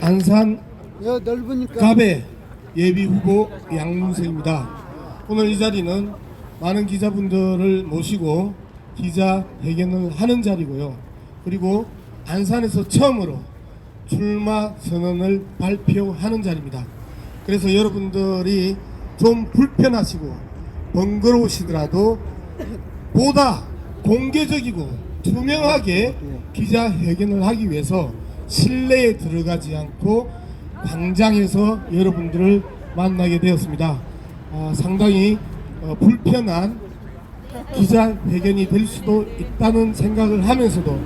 안산 넓으니까. 갑의 예비후보 양문석입니다. 오늘 이 자리는 많은 기자분들을 모시고 기자회견을 하는 자리고요. 그리고 안산에서 처음으로 출마 선언을 발표하는 자리입니다. 그래서 여러분들이 좀 불편하시고 번거로우시더라도 보다 공개적이고 투명하게 기자회견을 하기 위해서 실내에 들어가지 않고 광장에서 여러분들을 만나게 되었습니다. 상당히 불편한 기자회견이 될 수도 있다는 생각을 하면서도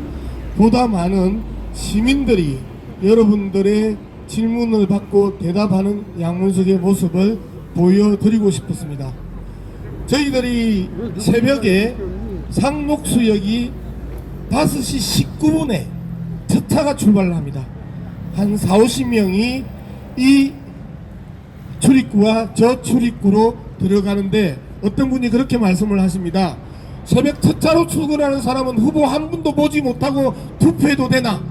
보다 많은 시민들이 여러분들의 질문을 받고 대답하는 양문석의 모습을 보여드리고 싶었습니다. 저희들이 새벽에 상록수역이 5시 19분에 첫 차가 출발을 합니다. 한 40~50명이 이 출입구와 저 출입구로 들어가는데 어떤 분이 그렇게 말씀을 하십니다. 새벽 첫 차로 출근하는 사람은 후보 한 분도 보지 못하고 투표해도 되나?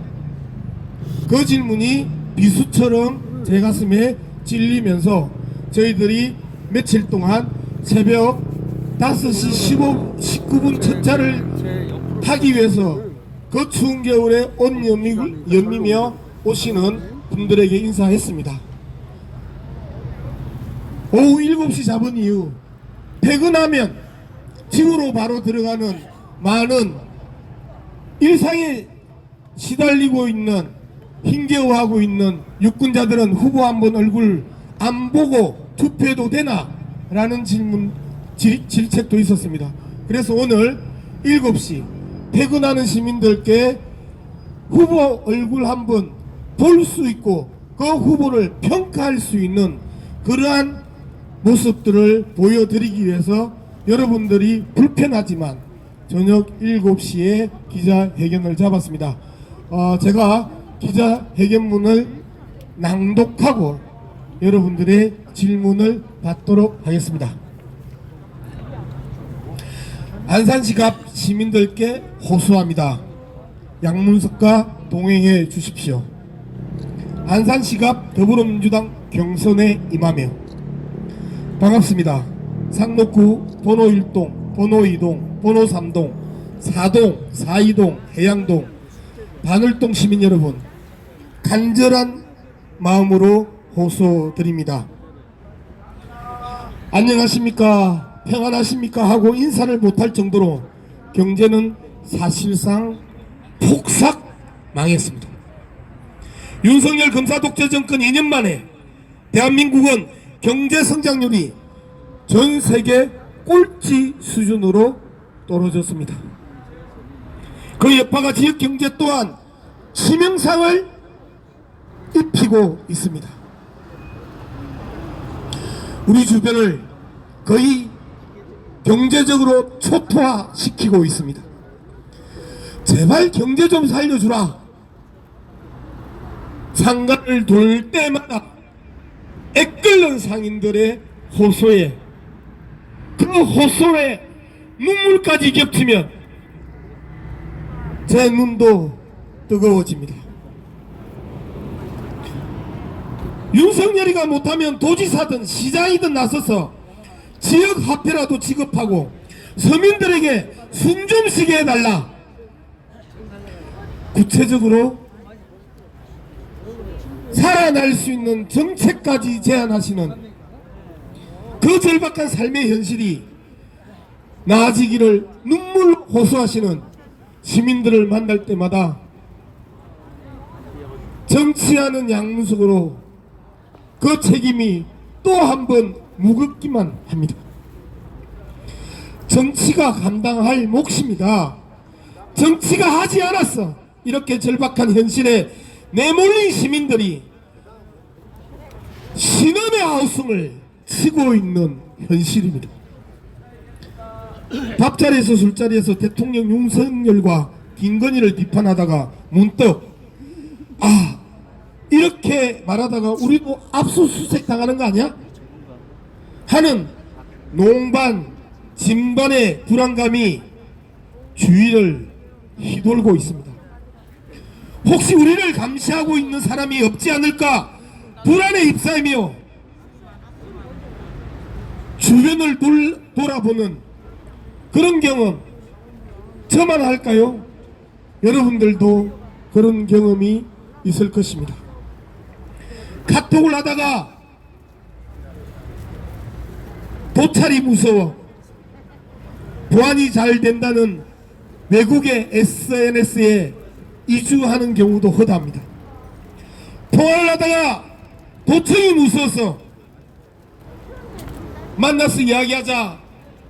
그 질문이 비수처럼 제 가슴에 찔리면서 저희들이 며칠 동안 새벽 5시 19분 첫 차를 타기 위해서 그 추운 겨울에 옷 연미며 오시는 분들에게 인사했습니다. 오후 7시 잡은 이후 퇴근하면 집으로 바로 들어가는 많은 일상에 시달리고 있는 힘겨워하고 있는 유권자들은 후보 한 번 얼굴 안 보고 투표해도 되나? 라는 질책도 있었습니다. 그래서 오늘 7시 퇴근하는 시민들께 후보 얼굴 한번 볼 수 있고 그 후보를 평가할 수 있는 그러한 모습들을 보여드리기 위해서 여러분들이 불편하지만 저녁 7시에 기자회견을 잡았습니다. 제가 기자회견문을 낭독하고 여러분들의 질문을 받도록 하겠습니다. 안산시갑 시민들께 호소합니다. 양문석과 동행해 주십시오. 안산시갑 더불어민주당 경선에 임하며 반갑습니다. 상록구 번호 1동, 번호 2동, 번호 3동, 4동, 4.2동, 해양동, 반월동 시민 여러분, 간절한 마음으로 호소드립니다. 안녕하십니까, 평안하십니까 하고 인사를 못할 정도로 경제는 사실상 폭삭 망했습니다. 윤석열 검사 독재 정권 2년 만에 대한민국은 경제 성장률이 전 세계 꼴찌 수준으로 떨어졌습니다. 그 여파가 지역 경제 또한 치명상을 입히고 있습니다. 우리 주변을 거의 경제적으로 초토화시키고 있습니다. 제발 경제 좀 살려주라. 상가를 돌 때마다 애끓는 상인들의 호소에 그 호소에 눈물까지 겹치면 제 눈도 뜨거워집니다. 윤석열이가 못하면 도지사든 시장이든 나서서 지역 화폐라도 지급하고 서민들에게 숨 좀 쉬게 해달라. 구체적으로 살아날 수 있는 정책까지 제안하시는 그 절박한 삶의 현실이 나아지기를 눈물 호소하시는 시민들을 만날 때마다 정치하는 양문석으로 그 책임이 또 한 번 무겁기만 합니다. 정치가 감당할 몫입니다. 정치가 하지 않았어. 이렇게 절박한 현실에 내몰린 시민들이 신음의 하우승을 치고 있는 현실입니다. 밥자리에서 술자리에서 대통령 윤석열과 김건희를 비판하다가 문득 이렇게 말하다가 우리도 압수수색 당하는 거 아니야? 하는 농반 진반의 불안감이 주위를 휘돌고 있습니다. 혹시 우리를 감시하고 있는 사람이 없지 않을까 불안에 휩싸이며 주변을 돌아보는 그런 경험 저만 할까요? 여러분들도 그런 경험이 있을 것입니다. 카톡을 하다가 도찰이 무서워 보안이 잘 된다는 외국의 SNS에 이주하는 경우도 허다합니다. 통화를 하다가 도청이 무서워서 만나서 이야기하자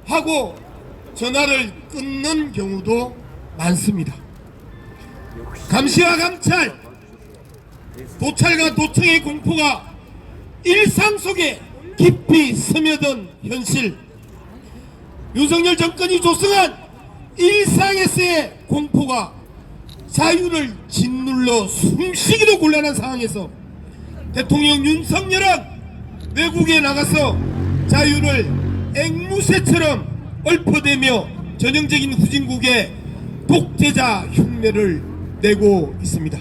하고 전화를 끊는 경우도 많습니다. 감시와 감찰, 도찰과 도청의 공포가 일상 속에 깊이 스며든 현실, 윤석열 정권이 조성한 일상에서의 공포가 자유를 짓눌러 숨쉬기도 곤란한 상황에서 대통령 윤석열은 외국에 나가서 자유를 앵무새처럼 얽어대며 전형적인 후진국의 독재자 흉내를 내고 있습니다.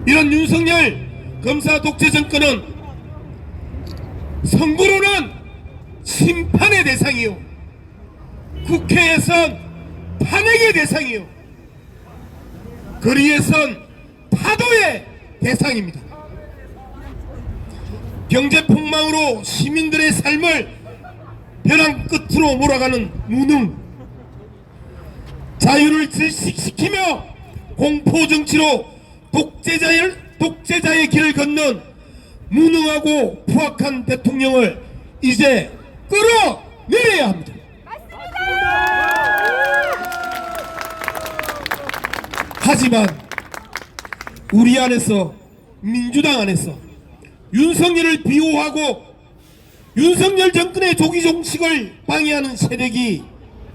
이런 윤석열 검사 독재 정권은 선거로는 심판의 대상이요, 국회에선 탄핵의 대상이요, 거리에선 파도의 대상입니다. 경제폭망으로 시민들의 삶을 벼랑 끝으로 몰아가는 무능, 자유를 질식시키며 공포정치로 독재자의 길을 걷는 무능하고 부악한 대통령을 이제 끌어내려야 합니다. 하지만 우리 안에서, 민주당 안에서 윤석열을 비호하고 윤석열 정권의 조기 종식을 방해하는 세력이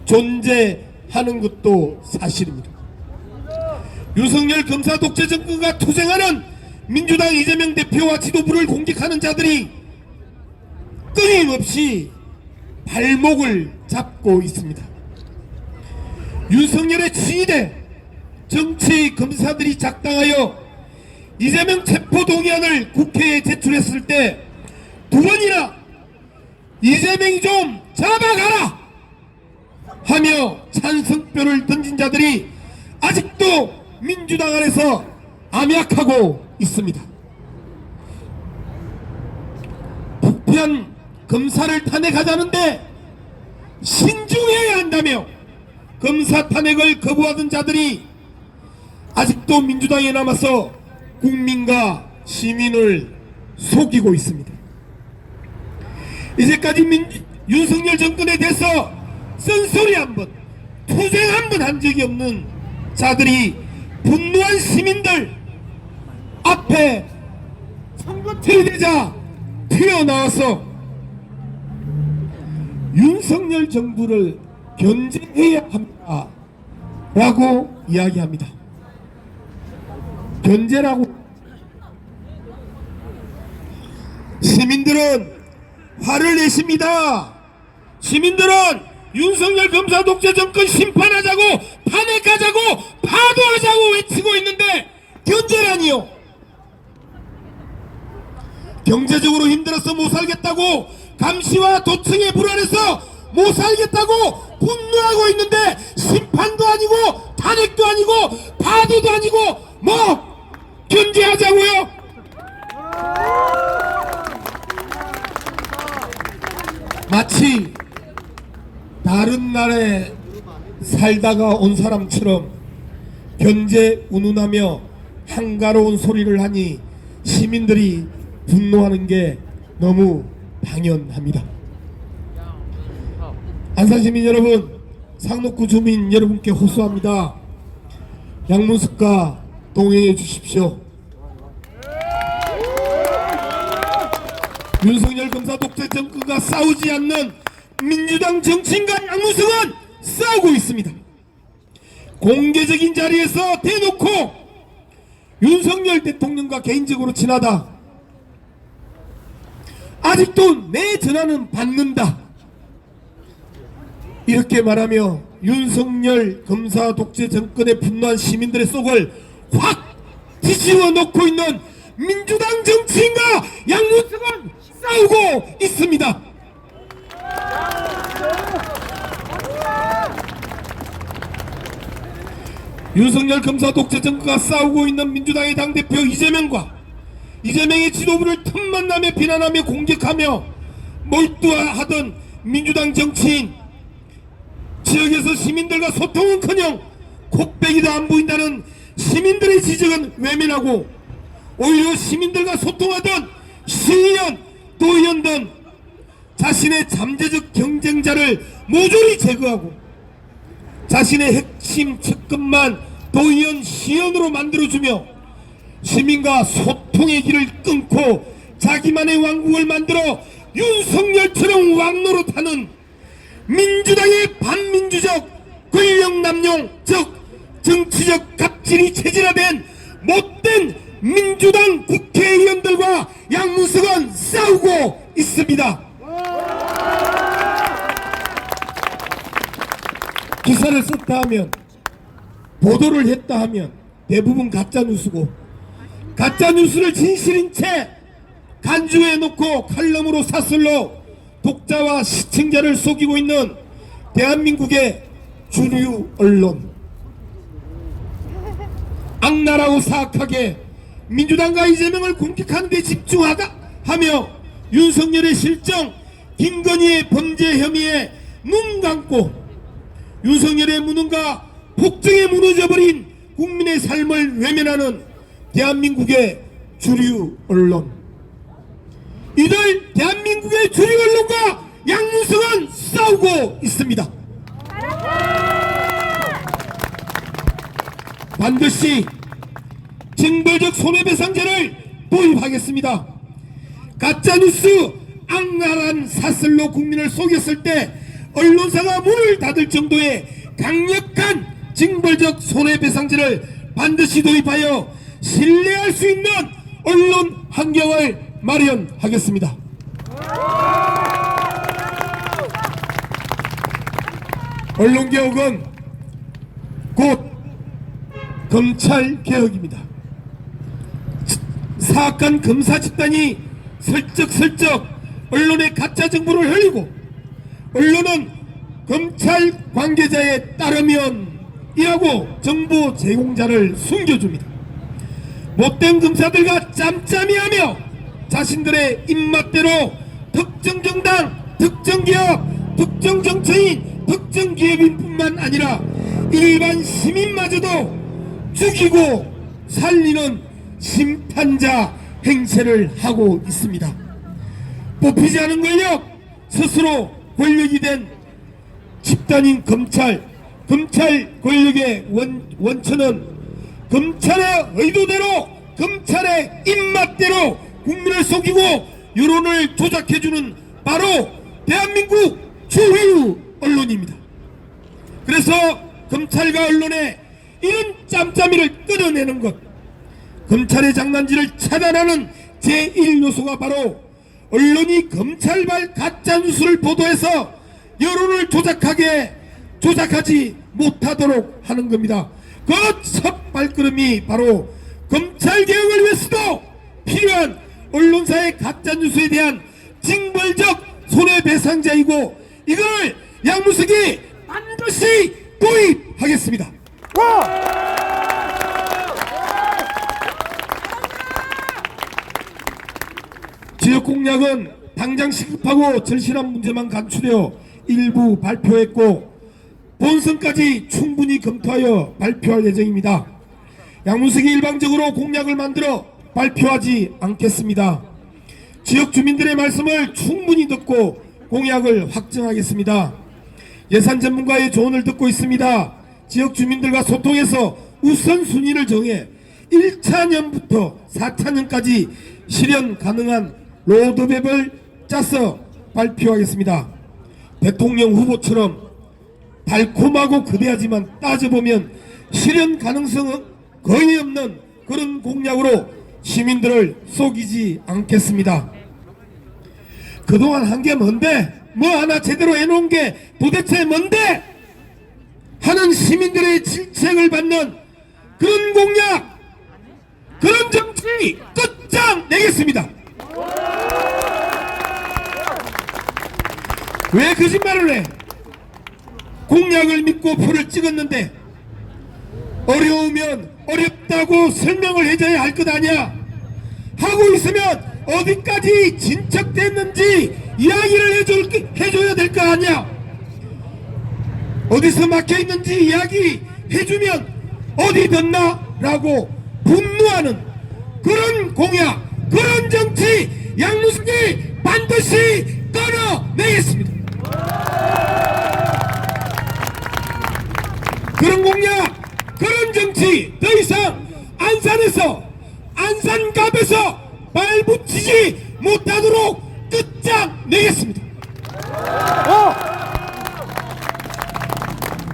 존재하는 것도 사실입니다. 윤석열 검사 독재 정권과 투쟁하는 민주당 이재명 대표와 지도부를 공격하는 자들이 끊임없이 발목을 잡고 있습니다. 윤석열의 지휘대 정치 검사들이 작당하여 이재명 체포동의안을 국회에 제출했을 때 두 번이나 이재명이 좀 잡아가라 하며 찬성표를 던진 자들이 아직도 민주당 안에서 암약하고 있습니다. 부패한 검사를 탄핵하자는데 신중해야 한다며 검사 탄핵을 거부하던 자들이 아직도 민주당에 남아서 국민과 시민을 속이고 있습니다. 이제까지 윤석열 정권에 대해서 쓴소리 한번, 투쟁 한번 한 적이 없는 자들이 분노한 시민들 앞에 들이대자 튀어나와서 윤석열 정부를 견제해야 합니다 라고 이야기합니다. 견제라고. 시민들은 화를 내십니다. 시민들은 윤석열 검사 독재 정권 심판하자고, 탄핵하자고, 파도하자고 외치고 있는데 견제라니요. 경제적으로 힘들어서 못 살겠다고, 감시와 도청에 불안해서 못 살겠다고 분노하고 있는데 심판도 아니고 탄핵도 아니고 파도도 아니고 뭐 견제하자고요? 마치 다른 나라에 살다가 온 사람처럼 견제 운운하며 한가로운 소리를 하니 시민들이 분노하는 게 너무 당연합니다. 안산시민 여러분, 상록구 주민 여러분께 호소합니다. 양문석과 동행해 주십시오. 윤석열 검사 독재 정권과 싸우지 않는 민주당 정치인과 양문석은 싸우고 있습니다. 공개적인 자리에서 대놓고 윤석열 대통령과 개인적으로 친하다, 아직도 내 전화는 받는다, 이렇게 말하며 윤석열 검사 독재 정권에 분노한 시민들의 속을 확 뒤집어 놓고 있는 민주당 정치인과 양문석은 싸우고 있습니다. 윤석열 검사 독재 정권과 싸우고 있는 민주당의 당대표 이재명과 이재명의 지도부를 틈만 나며 비난하며 공격하며 몰두하던 민주당 정치인, 지역에서 시민들과 소통은커녕 콧배기도 안 보인다는 시민들의 지적은 외면하고 오히려 시민들과 소통하던 시의원, 도의원 등 자신의 잠재적 경쟁자를 모조리 제거하고 자신의 핵심 측근만 도의원, 시의원으로 만들어주며 시민과 소통의 길을 끊고 자기만의 왕국을 만들어 윤석열처럼 왕노릇하는 민주당의 반민주적 권력남용적 정치적 갑질이 체질화된 못된 민주당 국회의원들과 양문석은 싸우고 있습니다. 기사를 썼다 하면, 보도를 했다 하면 대부분 가짜뉴스고, 가짜뉴스를 진실인 채 간주해 놓고 칼럼으로 사슬로 독자와 시청자를 속이고 있는 대한민국의 주류 언론, 악랄하고 사악하게 민주당과 이재명을 공격하는 데 집중하다 하며 윤석열의 실정, 김건희의 범죄 혐의에 눈 감고 윤석열의 무능과 폭정에 무너져버린 국민의 삶을 외면하는 대한민국의 주류 언론, 이들 대한민국의 주류 언론과 양문석은 싸우고 있습니다. 반드시 징벌적 손해배상제를 도입하겠습니다. 가짜뉴스 악랄한 사슬로 국민을 속였을 때 언론사가 문을 닫을 정도의 강력한 징벌적 손해배상제를 반드시 도입하여 신뢰할 수 있는 언론 환경을 마련하겠습니다. 언론개혁은 곧 검찰개혁입니다. 사악한 검사 집단이 슬쩍슬쩍 언론의 가짜 정보를 흘리고 언론은 검찰 관계자에 따르면 이라고 정보 제공자를 숨겨줍니다. 못된 검사들과 짬짬이하며 자신들의 입맛대로 특정 정당, 특정 기업, 특정 정치인, 특정 기업인 뿐만 아니라 일반 시민마저도 죽이고 살리는 심판자 행세를 하고 있습니다. 뽑히지 않은 권력, 스스로 권력이 된 집단인 검찰 권력의 원천은 검찰의 의도대로, 검찰의 입맛대로 국민을 속이고 여론을 조작해주는 바로 대한민국 주류 언론입니다. 그래서 검찰과 언론의 이런 짬짬이를 끊어내는 것, 검찰의 장난질을 차단하는 제1요소가 바로 언론이 검찰발 가짜뉴스를 보도해서 여론을 조작하지 못하도록 하는 겁니다. 그 첫 발걸음이 바로 검찰개혁을 위해서도 필요한 언론사의 가짜뉴스에 대한 징벌적 손해배상제이고, 이걸 양문석이 반드시 도입하겠습니다. 지역 공약은 당장 시급하고 절실한 문제만 간추려 일부 발표했고 본선까지 충분히 검토하여 발표할 예정입니다. 양문석이 일방적으로 공약을 만들어 발표하지 않겠습니다. 지역 주민들의 말씀을 충분히 듣고 공약을 확정하겠습니다. 예산 전문가의 조언을 듣고 있습니다. 지역 주민들과 소통해서 우선순위를 정해 1차년부터 4차년까지 실현 가능한 로드맵을 짜서 발표하겠습니다. 대통령 후보처럼 달콤하고 거대하지만 따져보면 실현 가능성은 거의 없는 그런 공약으로 시민들을 속이지 않겠습니다. 그동안 한 게 뭔데? 뭐 하나 제대로 해놓은 게 도대체 뭔데? 하는 시민들의 질책을 받는 그런 공약, 그런 정치 끝장내겠습니다. 왜 거짓말을 해? 공약을 믿고 표를 찍었는데 어려우면 어렵다고 설명을 해줘야 할 것 아니야. 하고 있으면 어디까지 진척됐는지 이야기를 해줘야 될 거 아니야. 어디서 막혀있는지 이야기 해주면 어디 덧나? 라고 분노하는 그런 공약, 그런 정치 양무석이 반드시 끊어내겠습니다. 그런 공약, 그런 정치 더 이상 안산에서, 안산갑에서 발붙이지 못하도록 끝장내겠습니다.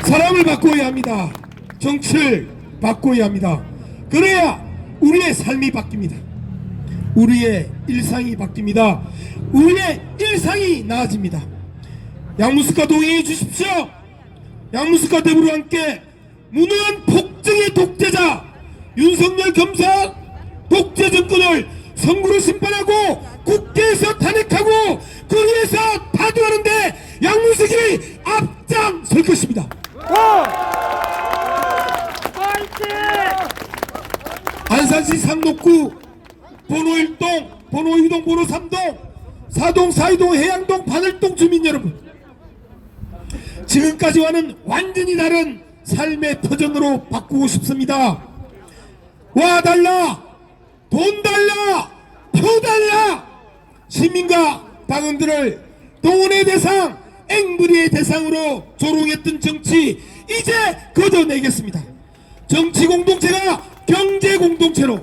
사람을 바꿔야 합니다. 정치를 바꿔야 합니다. 그래야 우리의 삶이 바뀝니다. 우리의 일상이 바뀝니다. 우리의 일상이 나아집니다. 양무석과 동행해 주십시오. 양무석과 더불어 함께 무능한 폭정의 독재자 윤석열 검사 독재 정권을 선구로 심판하고 국회에서 탄핵하고 거리에서 타도하는데 양무석이 앞장설 것입니다. 안산시 상록구 번호 1동, 번호 2동, 번호 3동, 4동, 4이동, 해양동, 바늘동 주민 여러분, 지금까지와는 완전히 다른 삶의 터전으로 바꾸고 싶습니다. 와달라, 돈 달라, 표 달라. 시민과 당원들을 동원의 대상, 앵부리의 대상으로 조롱했던 정치 이제 걷어내겠습니다. 정치 공동체가 경제 공동체로,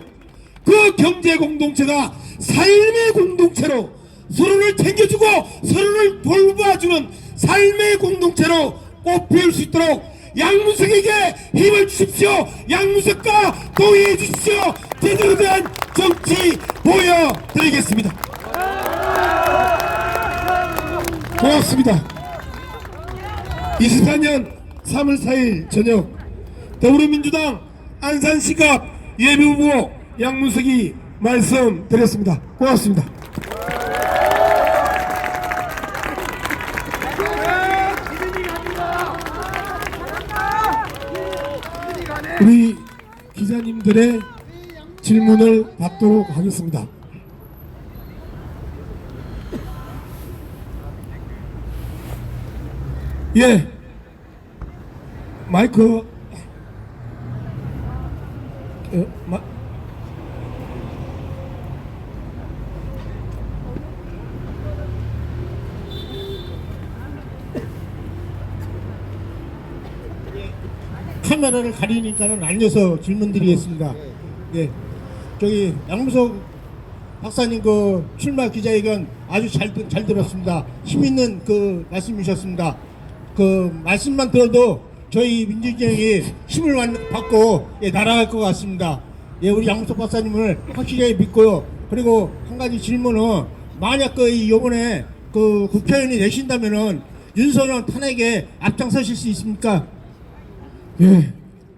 그 경제 공동체가 삶의 공동체로, 서로를 챙겨주고 서로를 돌봐주는 삶의 공동체로 꽃피울 수 있도록 양무석에게 힘을 주십시오. 양무석과 동의해 주십시오. 제대로 된 정치 보여드리겠습니다. 고맙습니다. 24년 3월 4일 저녁 더불어민주당 안산시갑 예비후보 양무석이 말씀드렸습니다. 고맙습니다. 우리 기자님들의 질문을 받도록 하겠습니다. 예, 마이크 카메라를 가리니까는 앉아서 질문 드리겠습니다. 예, 저기 양무석 박사님 그 출마 기자회견 아주 잘 들었습니다. 힘 있는 그 말씀이셨습니다. 그 말씀만 들어도 저희 민주진영이 힘을 받고 예, 날아갈 것 같습니다. 예, 우리 양무석 박사님을 확실하게 믿고요. 그리고 한 가지 질문은 만약 그 이번에 그 국회의원이 내신다면은 윤석열 탄핵에 앞장서실 수 있습니까? 예,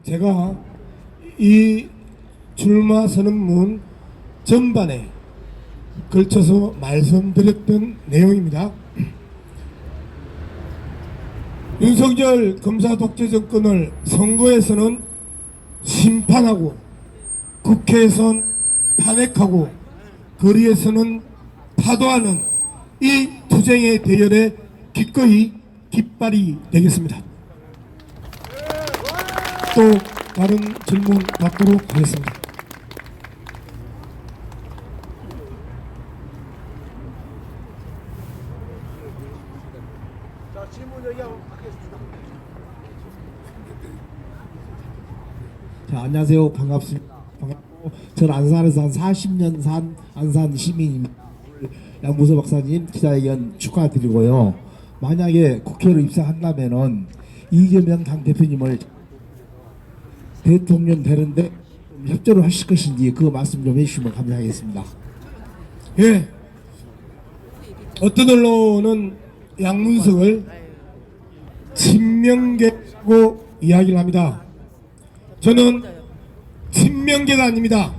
제가 이 출마 선언문 전반에 걸쳐서 말씀드렸던 내용입니다. 윤석열 검사 독재 정권을 선거에서는 심판하고 국회에서는 탄핵하고 거리에서는 타도하는 이 투쟁의 대열에 기꺼이 깃발이 되겠습니다. 또 다른 질문 받도록 하겠습니다. 자, 질문 여기하고 받겠습니다. 자, 안녕하세요. 반갑습니다. 반갑고, 저는 안산에서 한 40년 산 안산 시민입니다. 양무석 박사님 기자회견 축하드리고요. 만약에 국회로 입성한다면은 이재명 당대표님을 대통령 되는데 협조를 하실 것인지 그 말씀 좀 해주시면 감사하겠습니다. 예, 어떤 언론은 양문석을 친명계라고 이야기를 합니다. 저는 친명계가 아닙니다.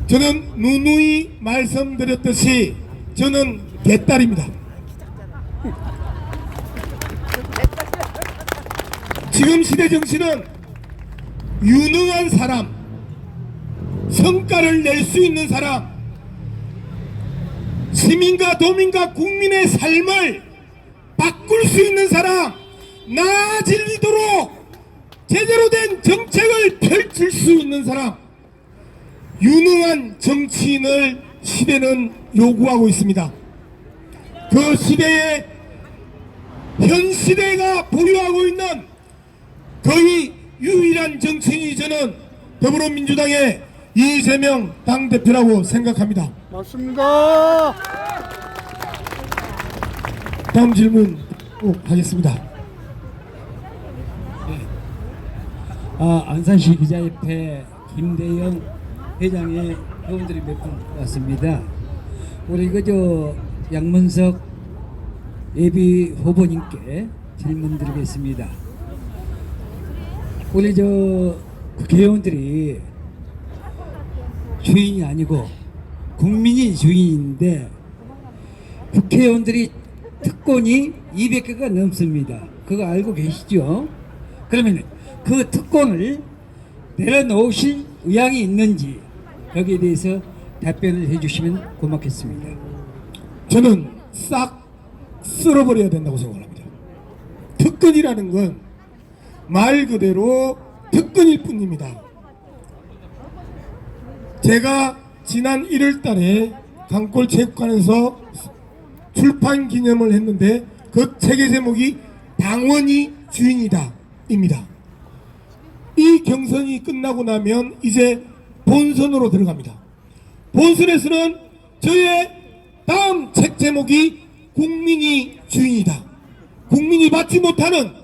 저는 누누이 말씀드렸듯이 저는 개딸입니다. 지금 시대 정신은 유능한 사람, 성과를 낼 수 있는 사람, 시민과 도민과 국민의 삶을 바꿀 수 있는 사람, 나아지도록 제대로 된 정책을 펼칠 수 있는 사람, 유능한 정치인을 시대는 요구하고 있습니다. 그 시대에 현 시대가 보유하고 있는 거의 유일한 정치인이 저는 더불어민주당의 이재명 당대표라고 생각합니다. 맞습니다. 다음 질문 꼭 하겠습니다. 안산시 기자협회 김대영 회장의 회원들이 몇 분 왔습니다. 우리 그저 양문석 예비 후보님께 질문 드리겠습니다. 우리 저 국회의원들이 주인이 아니고 국민이 주인인데 국회의원들이 특권이 200개가 넘습니다. 그거 알고 계시죠? 그러면 그 특권을 내려놓으실 의향이 있는지 거기에 대해서 답변을 해주시면 고맙겠습니다. 저는 싹 쓸어버려야 된다고 생각합니다. 특권이라는 건 말 그대로 특권일 뿐입니다. 제가 지난 1월 달에 강골체육관에서 출판 기념을 했는데 그 책의 제목이 당원이 주인이다 입니다. 이 경선이 끝나고 나면 이제 본선으로 들어갑니다. 본선에서는 저의 다음 책 제목이 국민이 주인이다. 국민이 받지 못하는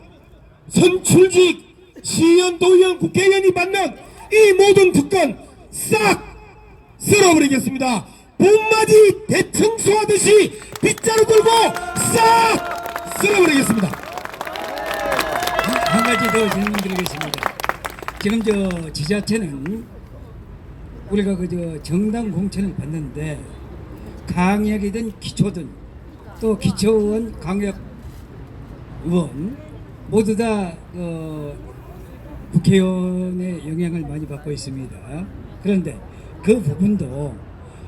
선출직 시의원, 도의원, 국회의원이 받는 이 모든 특권 싹 쓸어버리겠습니다. 봄맞이 대청소하듯이 빗자루 들고 싹 쓸어버리겠습니다. 한 가지 더 질문 드리겠습니다. 지금 저 지자체는 우리가 그저 정당 공천을 받는데 강역이든 기초든 또 기초의원, 강역 의원 모두 다 국회의원의 영향을 많이 받고 있습니다. 그런데 그 부분도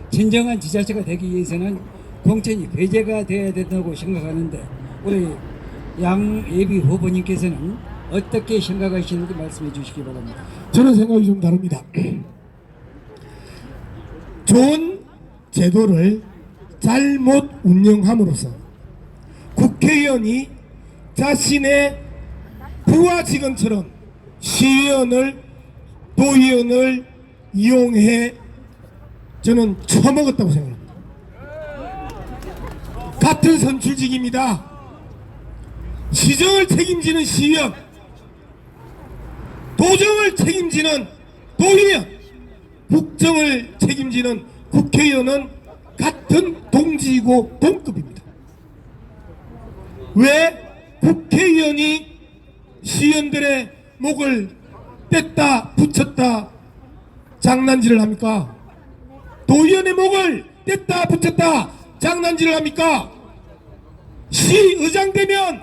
진정한 지자체가 되기 위해서는 공천이 배제가 돼야 된다고 생각하는데 우리 양 예비 후보님께서는 어떻게 생각하시는지 말씀해 주시기 바랍니다. 저는 생각이 좀 다릅니다. 좋은 제도를 잘못 운영함으로써 국회의원이 자신의 부하 직원처럼 시의원을, 도의원을 이용해 저는 처먹었다고 생각합니다. 같은 선출직입니다. 시정을 책임지는 시의원, 도정을 책임지는 도의원, 국정을 책임지는 국회의원은 같은 동지이고 동급입니다. 왜 국회의원이 시의원들의 목을 뗐다 붙였다 장난질을 합니까? 도의원의 목을 뗐다 붙였다 장난질을 합니까? 시의장 되면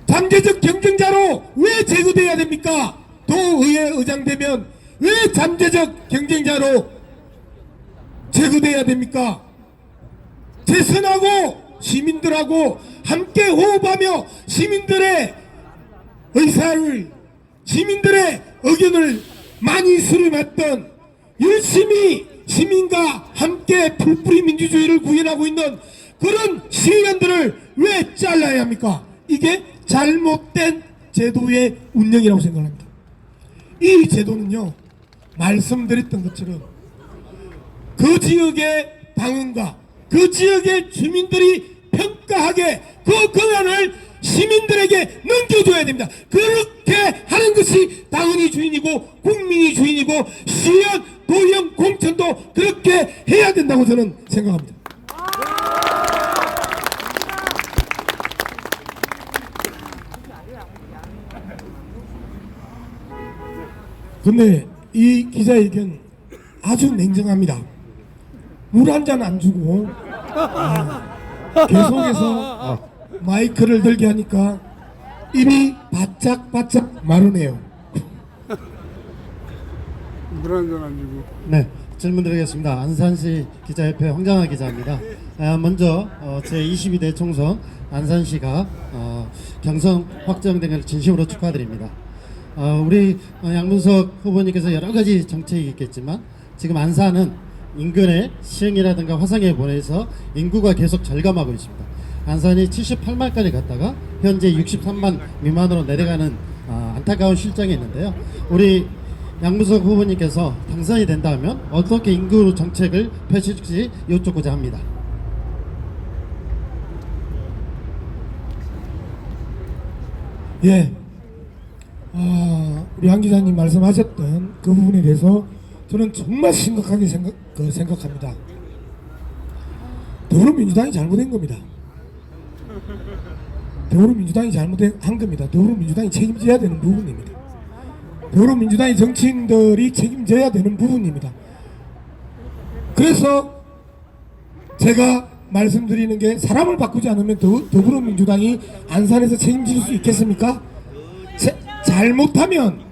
잠재적 경쟁자로 왜 제거돼야 됩니까? 도의회 의장 되면 왜 잠재적 경쟁자로 제거돼야 됩니까? 재선하고 시민들하고 함께 호흡하며 시민들의 의사를, 시민들의 의견을 많이 수렴했던, 열심히 시민과 함께 풀뿌리 민주주의를 구현하고 있는 그런 시의원들을 왜 잘라야 합니까? 이게 잘못된 제도의 운영이라고 생각합니다. 이 제도는요, 말씀드렸던 것처럼 그 지역의 당원과 그 지역의 주민들이 평가하게 그 권한을 시민들에게 넘겨줘야 됩니다. 그렇게 하는 것이 당원이 주인이고 국민이 주인이고 시의원, 도의원, 공천도 그렇게 해야 된다고 저는 생각합니다. 근데 이 기자회견 아주 냉정합니다. 물 한 잔 안 주고 계속해서 마이크를 들게 하니까 입이 바짝바짝 마르네요. 물 한 잔 안 주고. 네, 질문 드리겠습니다. 안산시 기자협회 황장하 기자입니다. 먼저 제22대 총선 안산시가 경선 확정된 걸 진심으로 축하드립니다. 우리 양문석 후보님께서 여러 가지 정책이 있겠지만 지금 안산은 인근의 시흥이라든가 화성에 보내서 인구가 계속 절감하고 있습니다. 안산이 78만까지 갔다가 현재 63만 미만으로 내려가는 안타까운 실정이 있는데요. 우리 양문석 후보님께서 당선이 된다면 어떻게 인구 정책을 펼칠지 여쭙고자 합니다. 예, 우리 양 기자님 말씀하셨던 그 부분에 대해서 저는 정말 심각하게 생각합니다. 더불어민주당이 잘못된 겁니다. 더불어민주당이 잘못한 겁니다. 더불어민주당이 책임져야 되는 부분입니다. 더불어민주당의 정치인들이 책임져야 되는 부분입니다. 그래서 제가 말씀드리는 게 사람을 바꾸지 않으면 더불어민주당이 안산에서 책임질 수 있겠습니까? 잘못하면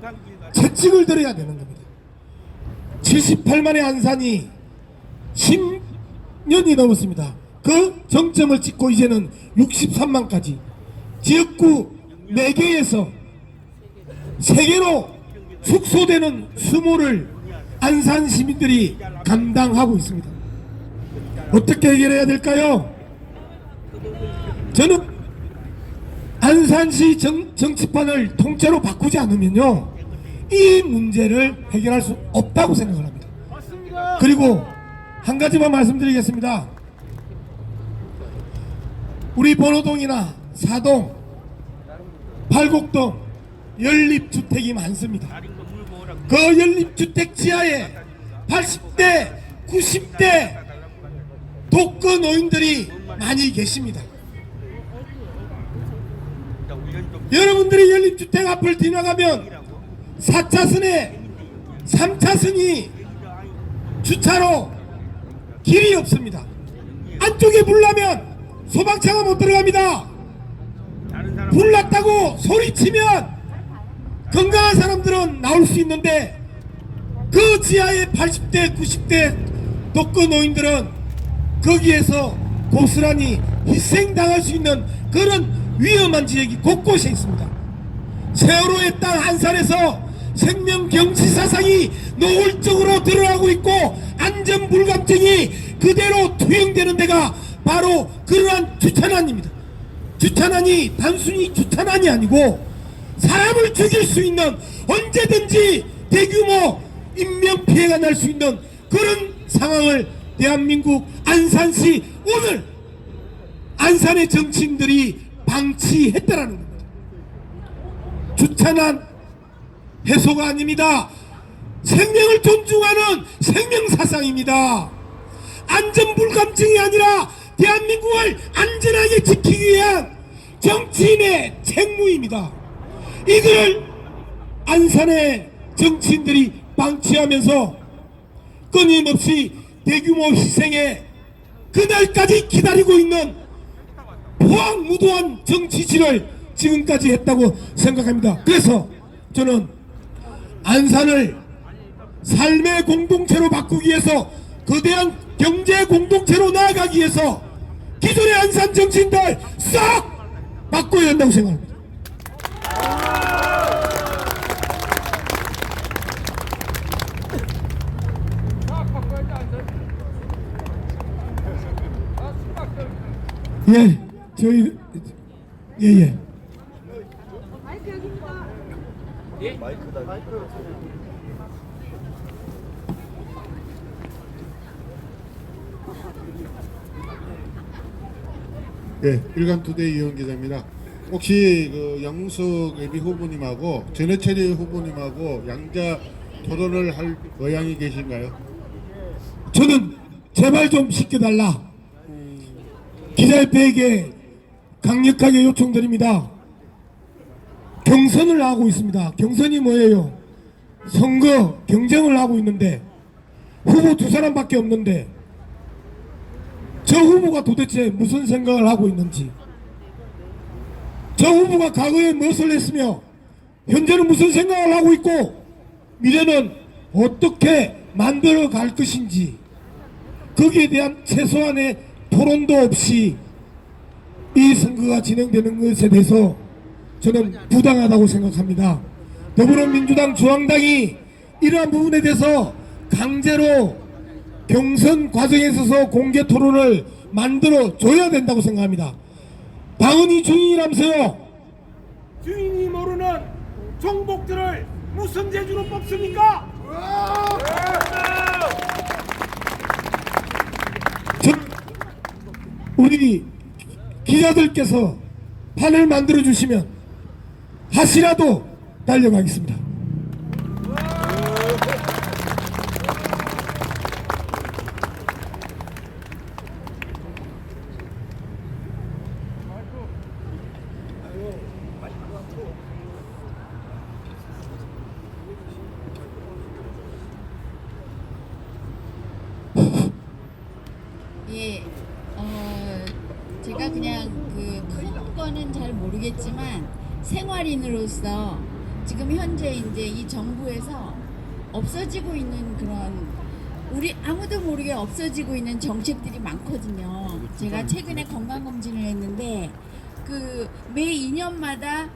채찍을 들어야 되는 겁니다. 78만의 안산이 10년이 넘었습니다. 그 정점을 찍고 이제는 63만까지 지역구 4개에서 3개로 축소되는 수모를 안산 시민들이 감당하고 있습니다. 어떻게 해결해야 될까요? 저는 안산시 정치판을 통째로 바꾸지 않으면요 이 문제를 해결할 수 없다고 생각을 합니다. 그리고 한 가지만 말씀드리겠습니다. 우리 번호동이나 사동, 팔곡동 연립주택이 많습니다. 그 연립주택 지하에 80대, 90대 독거 노인들이 많이 계십니다. 여러분들이 연립주택 앞을 지나가면 4차선에 3차선이 주차로 길이 없습니다. 안쪽에 불 나면 소방차가 못 들어갑니다. 불 났다고 소리치면 건강한 사람들은 나올 수 있는데 그 지하에 80대 90대 독거 노인들은 거기에서 고스란히 희생당할 수 있는 그런 위험한 지역이 곳곳에 있습니다. 세월호의 땅 안산에서 생명경시사상이 노골적으로 드러나고 있고 안전불감증이 그대로 투영되는 데가 바로 그러한 주차난입니다. 주차난이 단순히 주차난이 아니고 사람을 죽일 수 있는 언제든지 대규모 인명피해가 날 수 있는 그런 상황을 대한민국 안산시 오늘 안산의 정치인들이 방치했다라는 겁니다. 주차난 해소가 아닙니다. 생명을 존중하는 생명사상입니다. 안전불감증이 아니라 대한민국을 안전하게 지키기 위한 정치인의 책무입니다. 이걸 안산의 정치인들이 방치하면서 끊임없이 대규모 희생의 그날까지 기다리고 있는 포항무도한 정치질을 지금까지 했다고 생각합니다. 그래서 저는 안산을 삶의 공동체로 바꾸기 위해서 거대한 경제 공동체로 나아가기 위해서 기존의 안산 정치인들 싹 바꿔야 한다고 생각합니다. 예, 저희 예예. 예, 일간투데이 이현 기자입니다. 혹시 그 양문석 예비 후보님하고 전해철이 후보님하고 양자 토론을 할 의향이 계신가요? 저는 제발 좀 시켜달라. 기자협회에게 강력하게 요청드립니다. 경선을 하고 있습니다. 경선이 뭐예요? 선거 경쟁을 하고 있는데 후보 두 사람밖에 없는데 저 후보가 도대체 무슨 생각을 하고 있는지, 저 후보가 과거에 무엇을 했으며 현재는 무슨 생각을 하고 있고 미래는 어떻게 만들어 갈 것인지, 거기에 대한 최소한의 토론도 없이 이 선거가 진행되는 것에 대해서 저는 부당하다고 생각합니다. 더불어민주당 중앙당이 이러한 부분에 대해서 강제로 경선 과정에 있어서 공개 토론을 만들어 줘야 된다고 생각합니다. 당은이 주인이라면서요. 주인이 모르는 종복들을 무슨 재주로 뽑습니까? 우리 기자들께서 판을 만들어 주시면 하시라도 달려가겠습니다. 예, 제가 그냥 큰 거는 잘 모르겠지만 생활인으로서 지금 현재 이제 이 정부에서 없어지고 있는 그런 우리 아무도 모르게 없어지고 있는 정책들이 많거든요. 제가 최근에 건강검진을 했는데 매 2년마다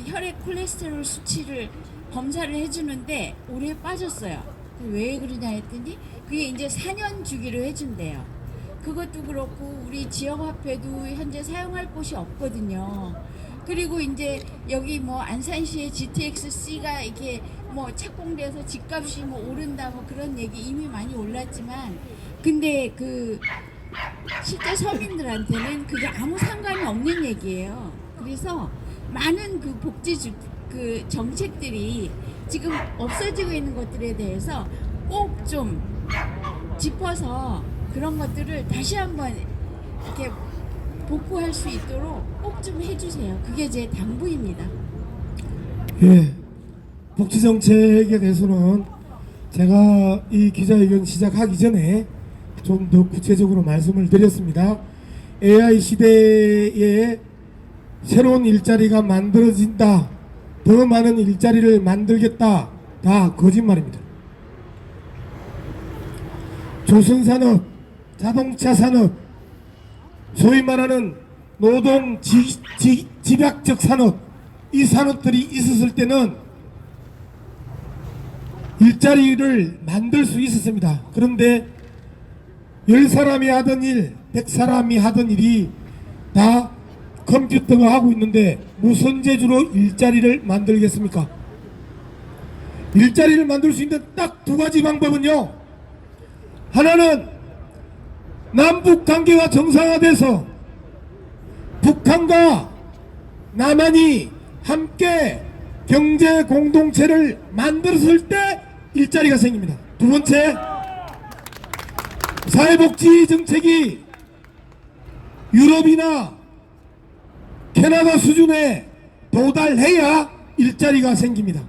혈액 콜레스테롤 수치를 검사를 해주는데 올해 빠졌어요. 왜 그러냐 했더니 그게 이제 4년 주기로 해준대요. 그것도 그렇고 우리 지역화폐도 현재 사용할 곳이 없거든요. 그리고 이제 여기 뭐 안산시의 GTX-C가 이렇게 뭐 착공돼서 집값이 뭐 오른다 뭐 그런 얘기 이미 많이 올랐지만 근데 실제 서민들한테는 그게 아무 상관이 없는 얘기예요. 그래서 많은 복지 정책들이 지금 없어지고 있는 것들에 대해서 꼭 좀 짚어서 그런 것들을 다시 한번 이렇게 복구할 수 있도록 꼭 좀 해주세요. 그게 제 당부입니다. 예, 복지정책에 대해서는 제가 이 기자회견 시작하기 전에 좀 더 구체적으로 말씀을 드렸습니다. AI 시대에 새로운 일자리가 만들어진다, 더 많은 일자리를 만들겠다, 다 거짓말입니다. 조선산업, 자동차산업, 소위 말하는 노동 집약적 산업, 이 산업들이 있었을 때는 일자리를 만들 수 있었습니다. 그런데 10사람이 하던 일, 100사람이 하던 일이 다 컴퓨터가 하고 있는데 무슨 재주로 일자리를 만들겠습니까? 일자리를 만들 수 있는 딱 두 가지 방법은요, 하나는 남북 관계가 정상화돼서 북한과 남한이 함께 경제 공동체를 만들었을 때 일자리가 생깁니다. 두 번째, 사회복지 정책이 유럽이나 캐나다 수준에 도달해야 일자리가 생깁니다.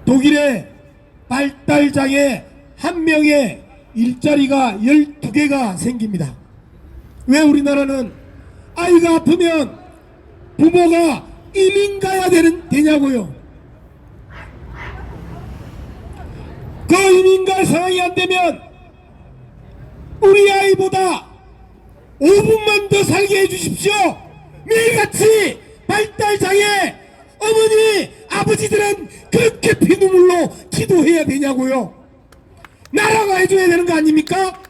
독일의 발달장애 한 명의 일자리가 12개가 생깁니다. 왜 우리나라는 아이가 아프면 부모가 이민 가야 되냐고요. 그 이민 갈 상황이 안 되면 우리 아이보다 5분만 더 살게 해주십시오. 매일같이 발달장애 어머니 아버지들은 그렇게 피눈물로 기도해야 되냐고요. 나라가 해줘야 되는 거 아닙니까?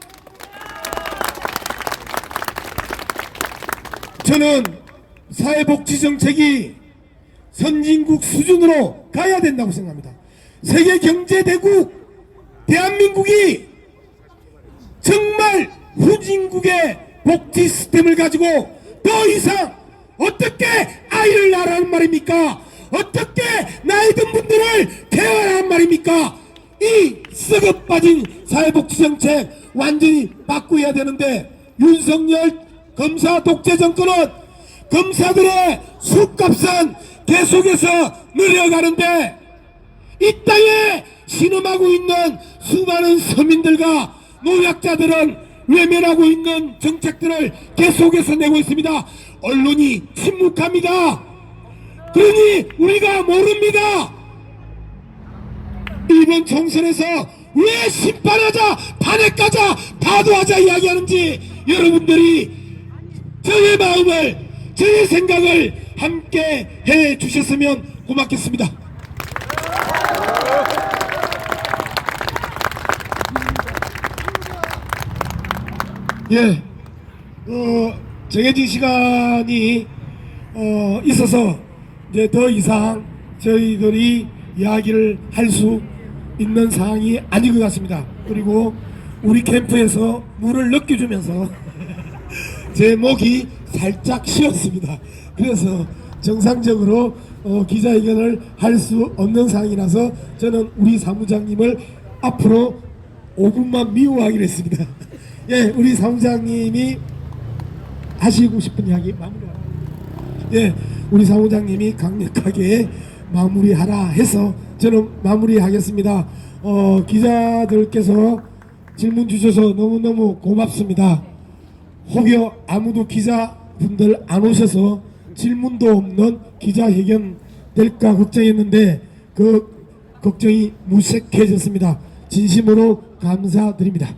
저는 사회복지정책이 선진국 수준으로 가야 된다고 생각합니다. 세계경제대국 대한민국이 정말 후진국의 복지 시스템을 가지고 더 이상 어떻게 아이를 낳으라는 말입니까? 어떻게 나이 든 분들을 케어하라는 말입니까? 이 썩어 빠진 사회복지정책 완전히 바꾸어야 되는데 윤석열 검사 독재 정권은 검사들의 술값은 계속해서 늘어가는데 이 땅에 신음하고 있는 수많은 서민들과 노약자들은 외면하고 있는 정책들을 계속해서 내고 있습니다. 언론이 침묵합니다. 그러니 우리가 모릅니다. 이번 총선에서 왜 심판하자, 탄핵하자, 파도하자 이야기하는지 여러분들이 저의 마음을, 저의 생각을 함께 해 주셨으면 고맙겠습니다. 예, 정해진 시간이 있어서 이제 더 이상 저희들이 이야기를 할 수 있는 상황이 아닌 것 같습니다. 그리고 우리 캠프에서 물을 느껴주면서 제 목이 살짝 쉬었습니다. 그래서 정상적으로 기자회견을 할 수 없는 상황이라서 저는 우리 사무장님을 앞으로 5분만 미워하기로 했습니다. 예, 우리 사무장님이 하시고 싶은 이야기 마무리하라. 예, 우리 사무장님이 강력하게 마무리하라 해서 저는 마무리하겠습니다. 기자들께서 질문 주셔서 너무너무 고맙습니다. 혹여 아무도 기자분들 안 오셔서 질문도 없는 기자회견 될까 걱정했는데 그 걱정이 무색해졌습니다. 진심으로 감사드립니다.